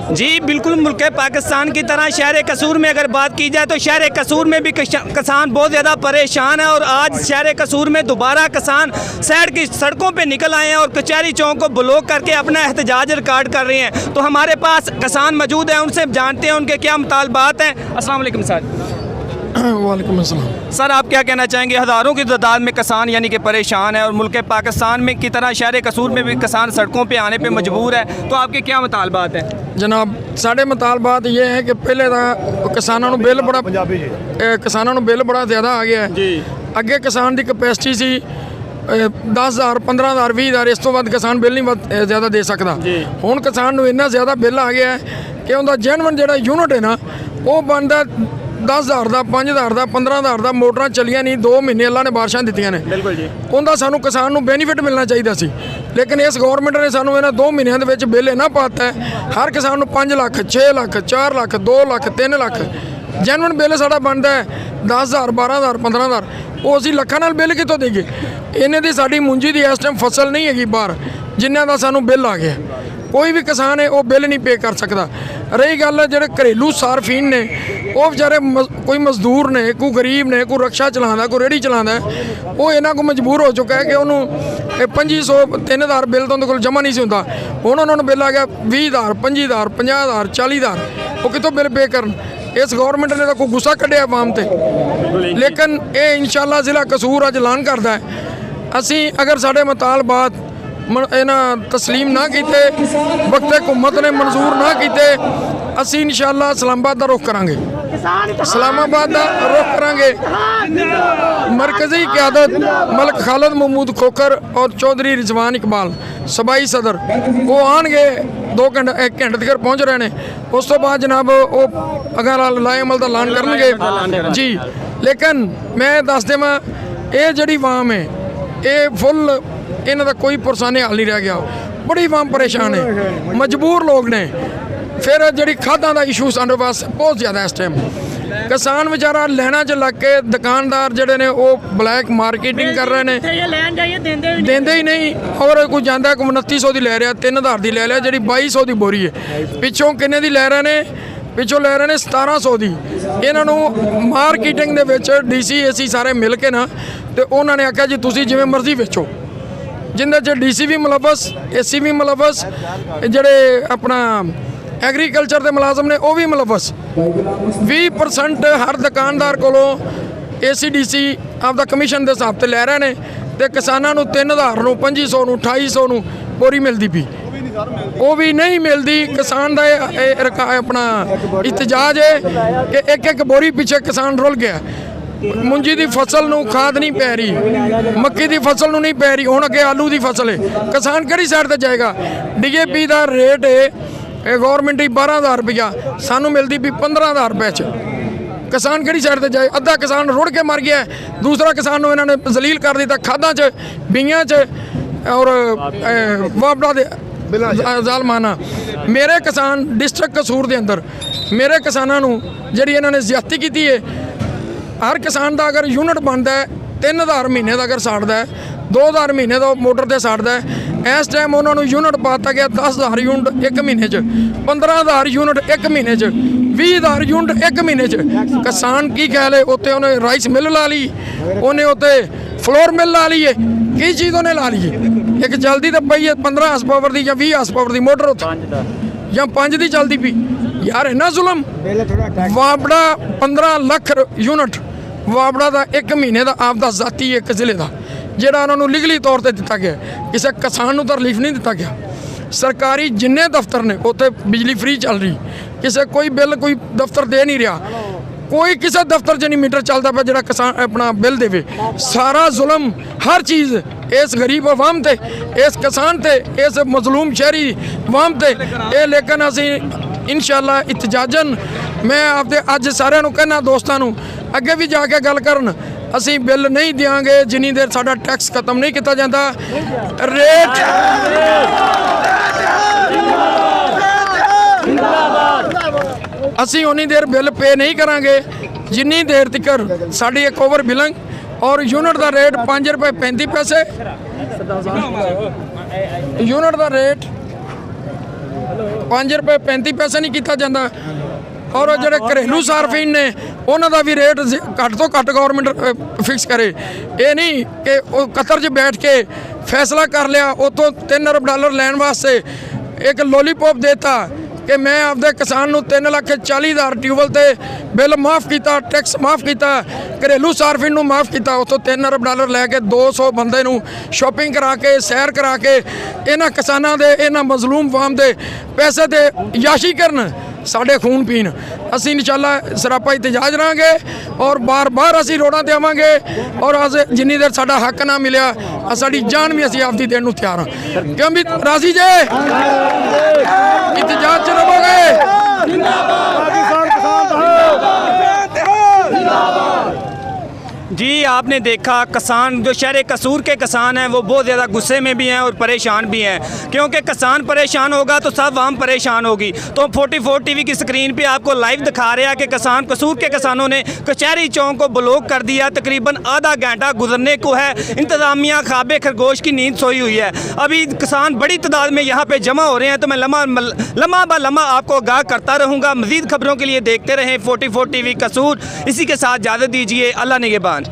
जी बिल्कुल, मुल्क पाकिस्तान की तरह शहर कसूर में अगर बात की जाए तो शहर कसूर में भी किसान बहुत ज़्यादा परेशान है। और आज शहर कसूर में दोबारा किसान शहर की सड़कों पे निकल आए हैं और कचहरी चौक को ब्लॉक करके अपना एहतजाज रिकॉर्ड कर रहे हैं। तो हमारे पास किसान मौजूद हैं, उनसे जानते हैं उनके क्या मुतालबात हैं। अस्सलाम वालेकुम सर। वालेकुम अस्सलाम। सर आप क्या कहना चाहेंगे? हज़ारों की तादाद में किसान यानी कि परेशान है और मुल्क पाकिस्तान में की तरह शहर कसूर में भी किसान सड़कों पे आने पे मजबूर है, तो आपके क्या मुतालबात हैं? जनाब साढ़े मुतालबात ये है कि पहले तो किसानों को बिल बड़ा ज़्यादा आ गया है जी। अगे किसान की कैपेसिटी सी 10,000 15,000 20,000 इस तो बाद किसान बिल नहीं ज़्यादा दे सकता। हुण किसान को इन्ना ज़्यादा बिल आ गया है कि उनका जेनवन जो यूनिट है ना वो बनता 10,000 का 5,000 का 15,000 का। मोटर चलिया नहीं 2 महीने अल्लाह ने बारिशां दित्तियां ने, बिल्कुल जी। उनका सानू किसान को बेनीफिट मिलना चाहिए सी, लेकिन इस गौरमेंट ने सानू इन्हां 2 महीनों के विच बिल इन्ना पाता है हर किसान को 5 लाख 6 लाख 4 लाख 2 लाख 3 लाख जेनवन बिल साडा बनता है 10,000 12,000 15,000। वो असीं लखां नाल बिल कितों देईए? इन्ने दी साडी मुंजी दी इस टाइम फसल नहीं हैगी बाहर जिन्हां दा सानू बिल आ गया। कोई भी किसान है वो बिल नहीं पे कर सकता। रही गल जो घरेलू सार्फिन ने वो बेचारे कोई मजदूर ने, कोई गरीब ने, कोई रक्षा चलाता, कोई रेहड़ी चलाता है, वो इन्हों को मजबूर हो चुका है कि उन्होंने 2500 3,000 बिल तो उनके को जमा नहीं से होंदा। हुण उन्होंने बिल आ गया 20,000 25,000 50,000 40,000। वो कितों बिल पे करन? इस गौरमेंट ने तो कोई गुस्सा कढ़िया अवाम ते, लेकिन ये इंशाअल्लाह जिला कसूर अज ऐलान करता है असी अगर साढ़े मुतालबात इन्हां तस्लीम ना किते, वक्त हुकूमत ने मंजूर ना किते, असी इंशाअल्लाह इस्लामाबाद का रुख करांगे। इस्लामाबाद का रुख करांगे। मरकजी क़यादत मलिक खालिद महमूद खोखर और चौधरी रिजवान इकबाल सूबाई सदर वो आएंगे 2 घंटे 1 घंटे तक पहुँच रहे हैं। उस तो बाद जनाब वो अगर लाएअमल का ऐलान करनगे जी। लेकिन मैं दस देवां ये जिहड़ी अवाम है ये फुल इन्हां दा कोई पुरसाने हल नहीं रह गया। बड़ी अवाम परेशान है, मजबूर लोग ने। फिर जिहड़ी खादां दा इशू साडे पास बहुत ज़्यादा इस टाइम। किसान बेचारा लैना च लग के दुकानदार जिहड़े ने वो ब्लैक मार्केटिंग कर रहे हैं, देंदे ही नहीं। और कोई जाता है 2900 की लै रहा, 3,000 की लै लिया, जी 2200 की बोरी है। पिछों किन्ने की लै रहे हैं? पिछों लै रहे हैं 1700 की। इन्हों मार्केटिंग के DC AC सारे मिल के ना तो उन्होंने आख्या जी तुसीं जिवें मर्जी बेचो, जिंदे च DC भी मुलवस AC भी मुलवस, जड़े अपना एग्रीकल्चर के मुलाजम ने वो भी मुलवस। 20% हर दुकानदार को AC DC आपका कमीशन के हिसाब से लै रहे हैं तो किसानों 3,000 नूं 2500 नूं 2800 नूं बोरी मिलती पी, वो भी नहीं मिलती। किसान का अपना इतजाज है कि एक बोरी पीछे किसान रुल गया। मुंजी की फसल नूं खाद नहीं पै रही, मक्की की फसल नूं नहीं पै रही, हुण अगे आलू की फसल है। किसान किहड़ी साइड ते जाएगा? DAP का रेट है गौरमेंट की 12,000 रुपया, सानू मिलती भी 15,000 रुपये च। किसान किहड़ी साइड ते जाए? अद्धा किसान रुड़ के मर गया, दूसरा किसान नूं इन्होंने जलील कर दिता खादां च बीयां च और वापडा दे जालमाना। मेरे किसान डिस्ट्रिक्ट कसूर के अंदर मेरे किसानों नूं जिहड़ी इन्होंने ज्यादती की है, हर किसान का अगर यूनिट बनता है 3,000 महीने का अगर साड़ता है, 2,000 महीने का मोटर से साड़ता है। इस टाइम उन्होंने यूनिट पाता गया 10,000 यूनिट 1 महीने च, 15,000 यूनिट 1 महीने च, 20,000 यूनिट 1 महीने च। किसान की ख्याल है उत्ते उन्हें राइस मिल ला ली, उन्हें उत्ते फ्लोर मिल ला ली है, की चीज़ उन्हें ला ली है। एक चलती तो पई है 15 हार्स पावर की या 20 हार्स पावर की मोटर उत्ते या 5 की चलती पी। यार इन्ना जुलम। वापड़ा 15 लाख यूनिट वापड़ा का 1 महीने का आपका जाती एक जिले का जोड़ा उन्होंने लीगली तौर पर दिता गया, किसी किसान को रिलीफ नहीं दिता गया। सरकारी जिन्ने दफ्तर ने उत्ते बिजली फ्री चल रही, किसी कोई बिल कोई दफ्तर दे नहीं रहा, कोई किसी दफ्तर च नहीं मीटर चलता पे जो किसान अपना बिल देवे। सारा जुल्म हर चीज़ इस गरीब अवाम ते, इस किसान ते, इस मजलूम शहरी अवाम ते। लेकिन असी इंशाअल्लाह इतजाजन मैं आपके अज सारिਆਂ ਨੂੰ कहना दोस्तों ਨੂੰ अगे भी जाके गल करन, असी बिल नहीं देंगे जिन्नी देर साडा टैक्स खत्म नहीं किया जाता। रेट असी उन्नी देर बिल पे नहीं करांगे जिन्नी देर तक साड़ी एक ओवर बिलिंग और यूनिट का रेट 5 रुपये 35 पैसे यूनिट का रेट 5 ਰੁਪਏ 35 ਪੈਸੇ ਨਹੀਂ ਕੀਤਾ ਜਾਂਦਾ। ਔਰ ਉਹ ਜਿਹੜੇ ਘਰੇਲੂ ਸਾਰਫੀਨ ਨੇ ਉਹਨਾਂ ਦਾ ਵੀ ਰੇਟ ਘੱਟ ਤੋਂ ਘੱਟ ਗਵਰਨਮੈਂਟ ਫਿਕਸ ਕਰੇ। ਇਹ ਨਹੀਂ ਕਿ ਉਹ ਕਤਰ 'ਚ ਬੈਠ ਕੇ ਫੈਸਲਾ ਕਰ ਲਿਆ ਉੱਥੋਂ $3 ਅਰਬ ਲੈਣ ਵਾਸਤੇ ਇੱਕ ਲੋਲੀਪੌਪ ਦੇਤਾ ਕਿ ਮੈਂ ਆਪਦੇ ਕਿਸਾਨ ਨੂੰ 3,40,000 ਟਿਊਬਵੈੱਲ ਤੇ ਬਿੱਲ ਮਾਫ ਕੀਤਾ, ਟੈਕਸ ਮਾਫ ਕੀਤਾ, ਘਰੇਲੂ ਸਾਰਫੀਨ ਨੂੰ ਮਾਫ ਕੀਤਾ। ਉੱਥੋਂ $3 ਅਰਬ ਲੈ ਕੇ 200 ਬੰਦੇ ਨੂੰ ਸ਼ਾਪਿੰਗ ਕਰਾ ਕੇ ਸੈਰ ਕਰਾ ਕੇ ਇਹਨਾਂ ਕਿਸਾਨਾਂ ਦੇ ਇਹਨਾਂ ਮਜ਼ਲੂਮ ਫਾਰਮ ਦੇ ਪੈਸੇ ਤੇ ਯਾਸ਼ੀ ਕਰਨ, ਸਾਡੇ ਖੂਨ ਪੀਣ। ਅਸੀਂ ਇਨਸ਼ਾਅੱਲਾ ਸਰਾਪਾ ਇਤਜਾਜ ਰਹਾਂਗੇ ਔਰ ਬਾਰ-ਬਾਰ ਅਸੀਂ ਰੋਡਾਂ ਤੇ ਆਵਾਂਗੇ ਔਰ ਜਿੰਨੀ ਦੇਰ ਸਾਡਾ ਹੱਕ ਨਾ ਮਿਲਿਆ ਸਾਡੀ ਜਾਨ ਵੀ ਅਸੀਂ ਆਪਦੀ ਦੇਣ ਨੂੰ ਤਿਆਰ ਹਾਂ। ਕਿਉਂ ਵੀ ਰਾਜ਼ੀ ਜੇ ਇਤਜਾਜ ਚ ਰਵੋਗੇ। जी आपने देखा किसान जो शहर कसूर के किसान हैं वो बहुत ज़्यादा गुस्से में भी हैं और परेशान भी हैं, क्योंकि किसान परेशान होगा तो सब आम परेशान होगी। तो 44 टीवी की स्क्रीन पे आपको लाइव दिखा रहे हैं कि किसान कसूर के किसानों ने कचहरी चौक को ब्लॉक कर दिया। तकरीबन आधा घंटा गुजरने को है, इंतज़ामिया ख्वाबे खरगोश की नींद सोई हुई है। अभी किसान बड़ी तादाद में यहाँ पर जमा हो रहे हैं, तो मैं लम्हा ब लम्हा आपको आगाह करता रहूँगा। मज़ीद खबरों के लिए देखते रहें 44 टीवी कसूर। इसी के साथ इजाज़त दीजिए, अल्लाह निगहबान।